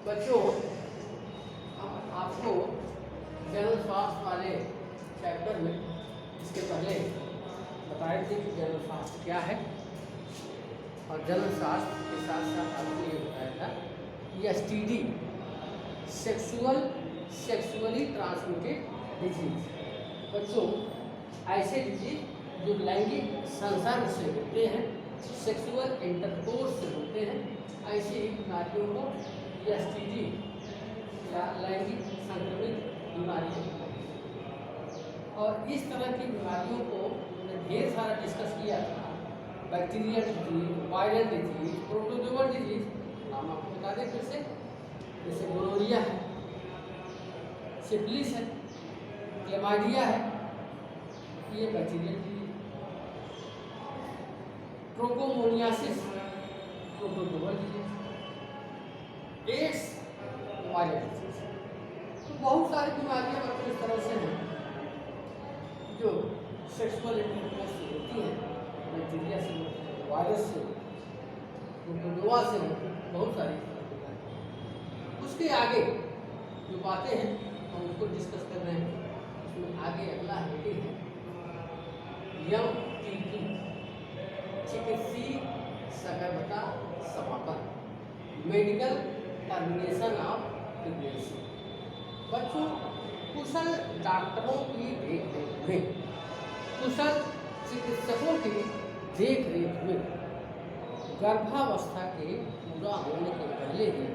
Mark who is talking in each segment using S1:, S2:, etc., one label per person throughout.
S1: बच्चों, हम आपको जनरल स्वास्थ्य वाले चैप्टर में इसके पहले बताए थे कि जनरल स्वास्थ्य क्या है, और जनरल स्वास्थ्य के साथ साथ आपको ये बताया था कि एसटीडी सेक्सुअली ट्रांसमिटेड डिजीज। बच्चों, ऐसे डिजीज जो लैंगिक संसर्ग से होते हैं, सेक्सुअल इंटरकोर्स से होते हैं, ऐसी बीमारियों को एसटीडी या लैंगिक संक्रमित बीमारियाँ। और इस तरह की बीमारियों को ढेर सारा डिस्कस किया था। Bacterial disease, viral disease, protozoal disease, हम आपको बता दें फिर से, जैसे गोनोरिया है, सिफिलिस है, क्लेमाइडिया है, ये bacterial disease. Trichomoniasis protozoal disease, AIDS viral disease. तो बहुत सारी बीमारियां बच्चों इस तरह से हैं जो सेक्सुअल इंटरकोर्स से होती हैं, बैक्टीरिया से होती हैं, वायरस से, प्रोटोजोआ से होती हैं, बहुत सारी। उसके आगे जो बातें हैं हम उसको डिस्कस कर रहे हैं। उसमें आगे अगला हेडिंग है MTP, चिकित्सीय सगर्भता समापन, मेडिकल टर्मिनेशन ऑफ प्रेगनेंसी। बच्चों, कुशल डॉक्टरों की देखरेख में, कुशल चिकित्सकों की देखरेख में गर्भावस्था के पूरा होने के पहले ही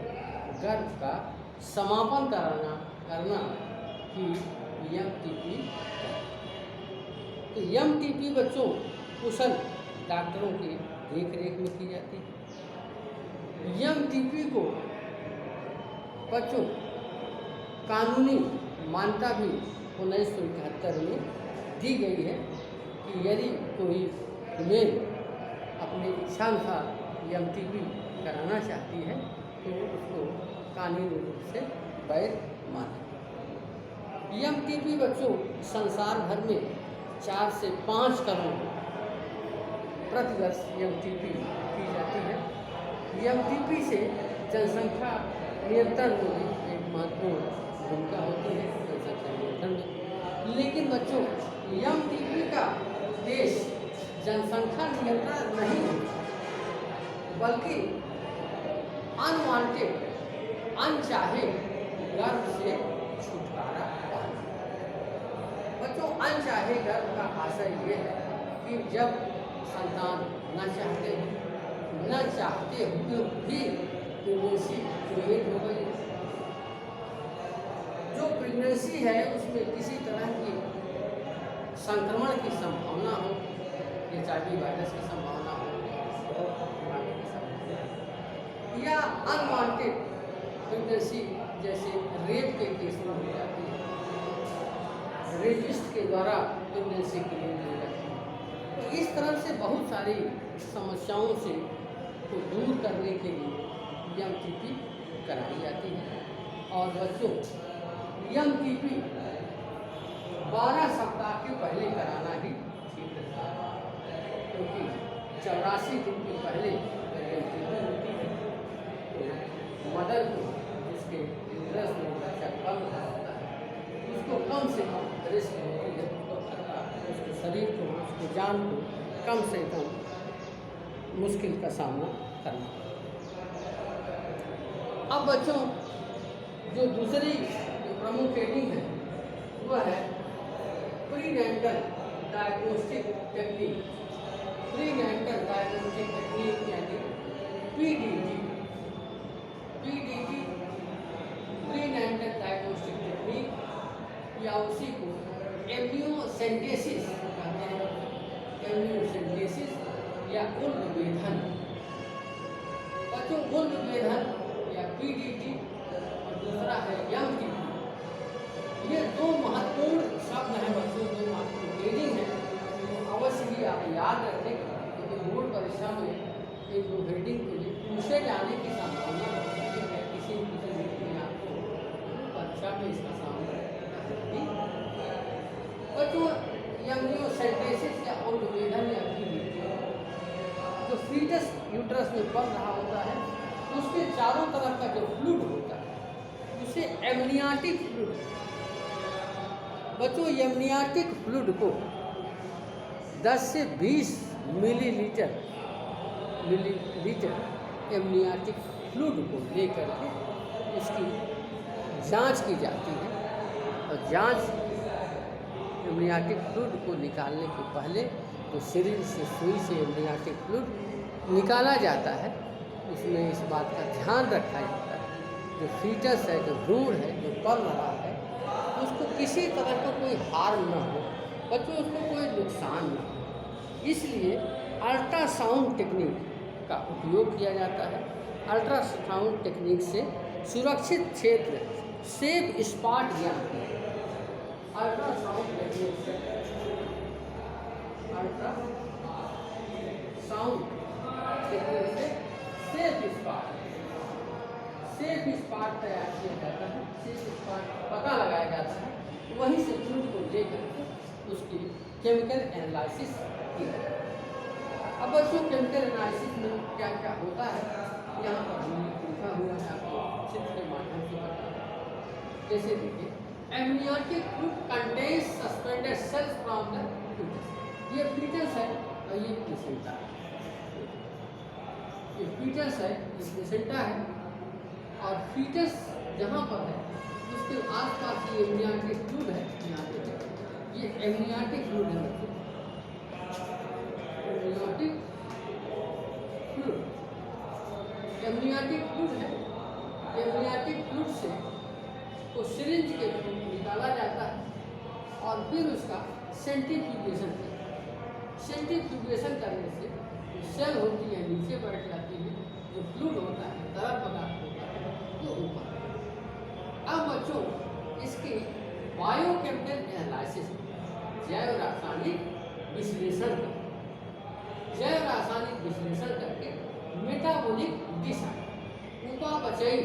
S1: गर्भ का समापन करना ही MTP है। तो MTP बच्चों कुशल डॉक्टरों की देखरेख में की जाती है। MTP को बच्चों कानूनी मान्यता भी 1971 में दी गई है कि यदि कोई फीमेल अपनी इच्छानुसार MTP कराना चाहती है तो उसको कानूनी रूप से वैध माने। MTP बच्चों संसार भर में 4 से 5 करोड़ प्रतिवर्ष MTP की जाती है। MTP से जनसंख्या नियंत्रण में भी एक महत्वपूर्ण भूमिका होती है जनसंख्या नियंत्रण में। लेकिन बच्चों, MTP का उद्देश्य जनसंख्या नियंत्रण नहीं है, बल्कि अनवांटेड अनचाहे गर्भ से छुटकारा पाना। बच्चों, अनचाहे गर्भ का आशय ये है कि जब संतान न चाहते हुए भी प्रेगनेंसी क्रिएट हो गई, जो प्रेगनेंसी है उसमें किसी तरह की संक्रमण की संभावना हो, HIV वायरस की संभावना हो, या अनवांटेड प्रेगनेंसी जैसे रेप के केस में हो जाती है, रेपिस्ट के द्वारा प्रेगनेंसी क्रिएट हो जाती है। तो इस तरह से बहुत सारी समस्याओं से को दूर करने के लिए MTP कराई जाती है। और बच्चों, MTP 12 सप्ताह के पहले कराना ही ठीक रहता है, क्योंकि 84 दिन के पहले MTP होती है तो मदर को, जिसके यूट्रस में बच्चा कम होता है, उसको कम से कम रिस्क होती है, उसके शरीर को, उसकी जान को कम से कम मुश्किल का सामना करना। अब बच्चों, जो दूसरी जो प्रमुख हेडिंग है वह है प्रीनेंटल डायग्नोस्टिक टेक्निक। प्रीनेंटल डायग्नोस्टिक टेक्निक यानी PDT। प्रीनेंटल डायग्नोस्टिक टेक्निक या उसी को एम्नियोसेंटेसिस कहते हैं, एम्नियोसेंटेसिस या उल्बेधन। बच्चों, उल्बेधन या PDT और दूसरा है MTP। ये दो महत्वपूर्ण शब्द हैं बच्चों, दो महत्वपूर्ण हेडिंग है, तो अवश्य ही आप याद रखें, क्योंकि बोर्ड परीक्षा में एक दो हेडिंग के लिए पूछे जाने की संभावना होती है। किसी व्यक्ति ने आपको परीक्षा में इसका सामना करना है। बच्चों, एम्नियोसेंटेसिस या उल्बेधन या PDT, जो फीटस यूट्रस में बढ़ रहा होता है उसके चारों तरफ का जो फ्लूइड होता है उससे एमनियाटिक फ्लूइड, बच्चों एमनियाटिक फ्लूइड को 10 से 20 मिलीलीटर एमनियाटिक फ्लूइड को लेकर के उसकी जांच की जाती है। और जांच एमनियाटिक फ्लूइड को निकालने के पहले तो सिरिंज से सुई से एमनियाटिक फ्लूइड निकाला जाता है। उसमें इस बात का ध्यान रखा जाता है जो फीटस है, जो भ्रूण है, जो पल रहा है, उसको किसी तरह का कोई हार्म न हो, बच्चों उसको कोई नुकसान न हो। इसलिए अल्ट्रासाउंड टेक्निक का उपयोग किया जाता है। अल्ट्रासाउंड टेक्निक से सुरक्षित क्षेत्र सेफ स्पॉट ज्ञान है। अल्ट्रासाउंड टेक्निक से सेफ स्पॉट तैयार किया जाता है, सेफ स्पॉट पता लगाया जाता है, वहीं से फ्लूइड को लेकर के उसकी केमिकल एनालिसिस की जाती है। अब बच्चों केमिकल एनालिसिस में क्या क्या होता है यहाँ पर हमने लिखा हुआ है, आपको चित्र के माध्यम से बताया। जैसे देखिए, amniotic fluid contains suspended cells from the foetus. ये फीटस है और ये प्लेसेंटा है। ये फीटस है, ये प्लेसेंटा है, और फीटस जहाँ पर है उसके आसपास ये एमनियाटिक फ्लूइड है। यहाँ पे ये एमनियाटिक फ्लूइड है, एमनियाटिक फ्लूइड, एमनियाटिक फ्लूइड है। एमनियाटिक फ्लूइड से को सिरिंज के थ्रू निकाला जाता है और फिर उसका सेंट्रीफ्यूगेशन करने से सेल होती है नीचे बैठ जाती है, जो फ्लूइड होता है, तरल पदार्थ होता है, वो ऊपर। अब बच्चों इसकी बायोकेमिकल एनालिसिस, जैव रासायनिक विश्लेषण करके मेटाबॉलिक डिसऑर्डर, उपापचयी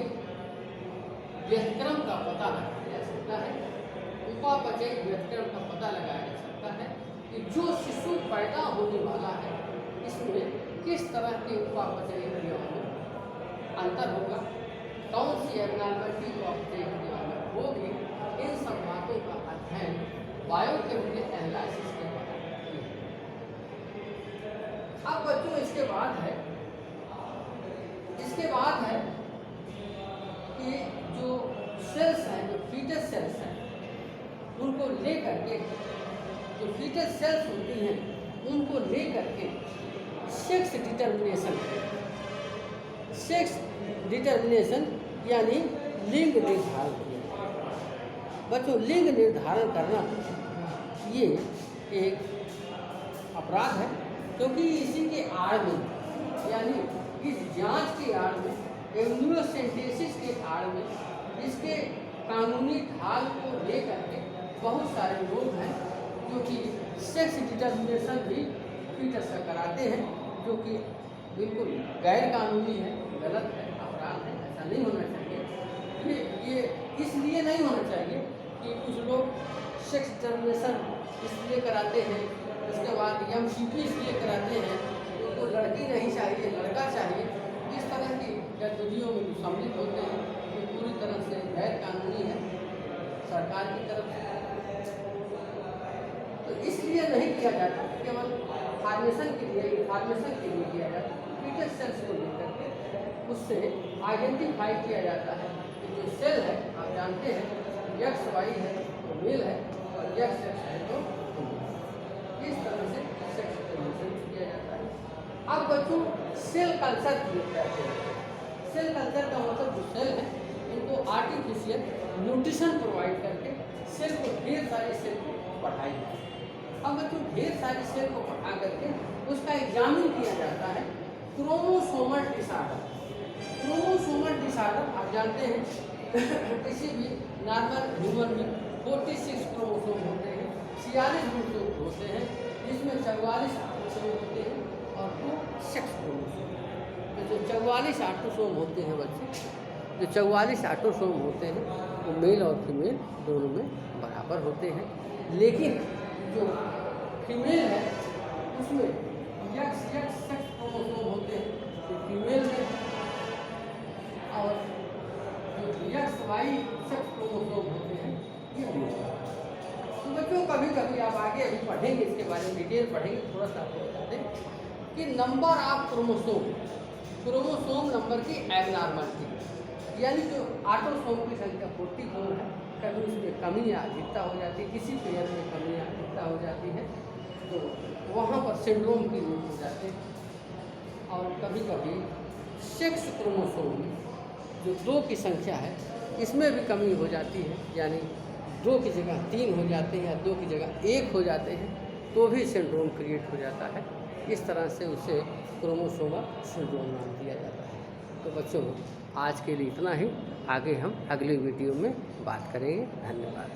S1: व्यतिक्रम का पता लगाया जा सकता है। उपापचयी व्यतिक्रम का पता लगाया जा सकता है कि जो शिशु पैदा होने वाला है इसमें किस तरह की उपापचयी क्रियाओं में अंतर होगा, कौन सी एबनॉर्मलिटी उपापचयी क्रियाओं में होगी। इन सब बातों का अध्ययन बायोकेमिकल एनालिसिस के द्वारा किया। अब बच्चों इसके बाद है कि जो सेल्स हैं, जो फीटस सेल्स हैं, उनको लेकर के, जो फीटस सेल्स होती हैं उनको लेकर के सेक्स डिटर्मिनेशन यानी लिंग निर्धारण किया। बच्चों लिंग निर्धारण करना ये एक अपराध है, क्योंकि इसी के आड़ में, यानी इस जांच के आड़ में, एम्ब्रियोसेंटेसिस के आड़ में, इसके कानूनी ढाल को लेकर के बहुत सारे लोग हैं जो कि सेक्स डिटर्मिनेशन भी फीटस का कराते हैं, जो कि बिल्कुल गैर कानूनी है, गलत है, अपराध है। ऐसा नहीं होना चाहिए। ये इसलिए नहीं होना चाहिए कि कुछ लोग सेक्स डिटर्मिनेशन इसलिए कराते हैं, उसके बाद MCP इसलिए कराते हैं, उनको लड़की नहीं चाहिए, लड़का चाहिए, इस तरह की गतिविधियों में सम्मिलित होते हैं, तो पूरी तरह से गैर कानूनी है सरकार की तरफ से। तो इसलिए नहीं किया जाता, केवल फॉर्मेशन के लिए किया जाता है। फीटस सेल्स को लेकर के उससे आइडेंटिफाई किया जाता है कि जो सेल है, आप जानते हैं XY है तो मेल है और XX है तो फीमेल। इस तरह से सेक्स डिटर्मिनेशन किया जाता है। अब बच्चों सेल कल्चर कहते हैं। सेल कल्चर का मतलब जो सेल है उनको आर्टिफिशियल न्यूट्रिशन प्रोवाइड करके सेल को, ढेर सारे सेल को बढ़ाई जाती है। अब बच्चों ढेर सारे सेल को बढ़ा करके उसका एग्जामिन किया जाता है। क्रोमोसोमल डिसऑर्डर आप जानते हैं किसी भी नॉर्मल ह्यूमन में 46 क्रोमोसोम होते हैं, 46 क्रोमोसोम होते हैं, जिसमें 44 ऑटोसोम होते हैं और 2 सेक्स क्रोमोसोम। तो जो 44 ऑटोसोम होते हैं बच्चे, जो 44 ऑटोसोम होते हैं वो मेल और फीमेल दोनों में बराबर होते हैं, लेकिन जो फीमेल है उसमें XX सेक्स क्रोमोसोम होते हैं जो फीमेल में, और जो सेक्स क्रोमोसोम होते हैं ये भी होता है। तो बच्चों कभी कभी आप आगे अभी पढ़ेंगे, इसके बारे में डिटेल पढ़ेंगे, थोड़ा सा आपको बता दें कि नंबर ऑफ क्रोमोसोम नंबर की एबनॉर्मलिटी, यानी जो ऑटोसोम की संख्या 44 है, कभी उसमें कमी या अधिकता हो जाती है, किसी पेयर में कमी या अधिकता हो जाती है, तो वहाँ पर सिंड्रोम क्रिएट हो जाते हैं। और कभी कभी सेक्स क्रोमोसोम जो 2 की संख्या है इसमें भी कमी हो जाती है, यानी 2 की जगह 3 हो जाते हैं या 2 की जगह 1 हो जाते हैं, तो भी सिंड्रोम क्रिएट हो जाता है। इस तरह से उसे क्रोमोसोमल सिंड्रोम नाम दिया जाता है। तो बच्चों आज के लिए इतना ही, आगे हम अगले वीडियो में बात करेंगे। धन्यवाद।